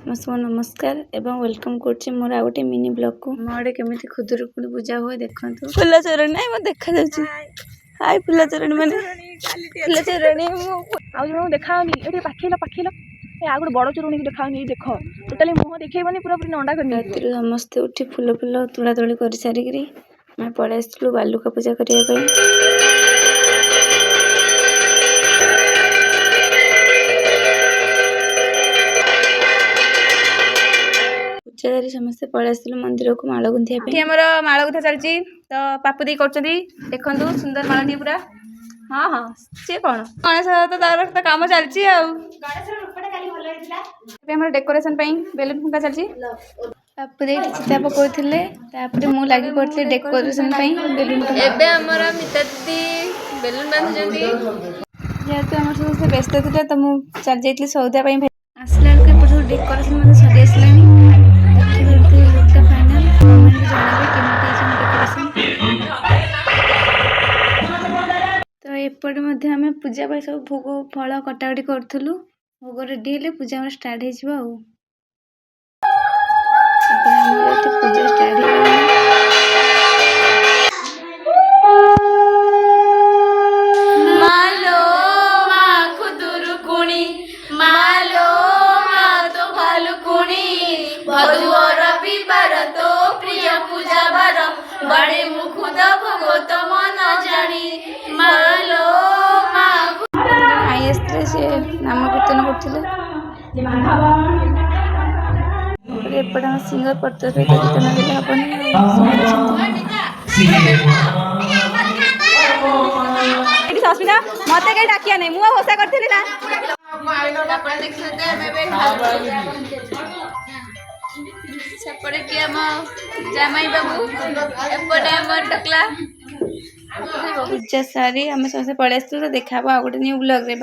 ସମସ୍ତଙ୍କୁ ନମସ୍କାର ଏବଂ ୱେଲକମ୍ କରୁଛି ମୋର ଆଉ ଗୋଟେ ମିନି ବ୍ଲଗ କୁ। ଆମ ଆଡ଼େ କେମିତି ଖୁଦୁରୁକୁଣୀ ପୂଜା ହୁଏ ଦେଖନ୍ତୁ। ଫୁଲ ଚୋରଣୀ ନାଇଁ ମତେ ଦେଖାଯାଉଛି। ହାଇ ଫୁଲ ଚୋରଣୀ ମାନେ ଫୁଲ ଚୋରଣୀ ମୁଁ ଆଉ ଜଣଙ୍କୁ ଦେଖାଉନି ଏଠି ପାଖେଇଲ ଆଉ ଗୋଟେ ବଡ଼ ଚୋରଣୀ ଦେଖାଉନି। ଏଇ ଦେଖ ଟୋଟାଲି ମୁହଁ ଦେଖେଇବନି ପୁରା ନଣ୍ଡା କରି ରାତିରୁ ସମସ୍ତେ ଉଠି ଫୁଲ ତୋଳା ତୋଳି କରି ସାରିକିରି ଆମେ ପଳେଇ ଆସିଥିଲୁ ବାଲୁକା ପୂଜା କରିବା ପାଇଁ। ପୂଜାରୀ ସମସ୍ତେ ପଳେଇ ଆସିଥିଲୁ ମନ୍ଦିରକୁ ମାଳ ଗୁନ୍ଥିବା ପାଇଁ। ଏଠି ଆମର ମାଳ ଗୁନ୍ଥା ଚାଲିଛି ତ ପାପୁ ଦେଇ କରୁଛନ୍ତି। ଦେଖନ୍ତୁ ସୁନ୍ଦର ମାଳଟିଏ ପୁରା। ହଁ ସିଏ କଣ ଗଣେଶ ତ ତାର କାମ ଚାଲିଛି ଆଉ। ଏବେ ଆମର ଡେକୋରେସନ ପାଇଁ ବେଲୁନ ଫୁଙ୍କା ଚାଲିଛି। ପାପୁ ଦେଇ ଚିତା ପକଉଥିଲେ ତାପରେ ମୁଁ ଲାଗି ପଡ଼ିଥିଲି ଡେକୋରେସନ ପାଇଁ ବେଲୁନ। ଏବେ ଆମର ମିତା ଦିଦି ବେଲୁନ ବାନ୍ଧୁଛନ୍ତି। ଯେହେତୁ ଆମର ସମସ୍ତେ ବ୍ୟସ୍ତ ଥିଲେ ତ ମୁଁ ଚାଲି ଯାଇଥିଲି ସଉଦା ପାଇଁ। ଆସିଲା ବେଳକୁ ଏପଟେ ସବୁ ଡେକୋରେସନ ମଧ୍ୟ ସରି ଆସିଲାଣି। ଦେଖିପାରୁଥିବେ ଲୁକଟା ଫାଇନାଲ। କମେଣ୍ଟରେ ଜଣାଇବେ କେମିତି ହେଇଛି ମୋ ଡେକୋରେସନ। ତ ଏପଟେ ମଧ୍ୟ ଆମେ ପୂଜା ପାଇଁ ସବୁ ଭୋଗ ଫଳ କଟାକଟି କରୁଥିଲୁ। ଭୋଗ ରେଡି ହେଲେ ପୂଜା ଆମର ଷ୍ଟାର୍ଟ ହେଇଯିବ ଆଉ। ତାପରେ ଆମର ଏଠି ପୂଜା ଷ୍ଟାର୍ଟ ହେଇଗଲାଣି। ମାଲୋ ମା ଖୁଦୁରୁକୁଣୀ ମାଲୋ ମା ତ ଭାଲୁକୁଣୀ ଭଦୁଅର ବିବାର ତ ପ୍ରିୟ ପୂଜା ବାର ବାଡ଼େ ମୁଖୁଦ ଭୋଗ ତ ମନ ଜାଣି ମାଲୋ ମା। ଭାଇ ଆସିଥିଲେ ସେ ନାମ କୀର୍ତ୍ତନ କରୁଥିଲେ। ଏପଟେ ଆମ ସିଙ୍ଗର ପତ୍ର ସହିତ ଗୀତ ନଦେଲେ ହବନି। ଏଠି ସସ୍ମିତା ମତେ କେହି ଡାକିଆ ନାହିଁ ମୁଁ ଘୋଷା କରିଥିଲି ନା। ସେପଟେ କିଏ ଆମ ଜାମାଇ ବାବୁ ଏପଟେ ଆମର ଟକଲା। ପୂଜା ସାରି ଆମେ ସମସ୍ତେ ପଳେଇ ଆସିଥିଲୁ। ତ ଦେଖା ହବ ଆଉ ଗୋଟେ ନ୍ୟୁ ବ୍ଲଗରେ।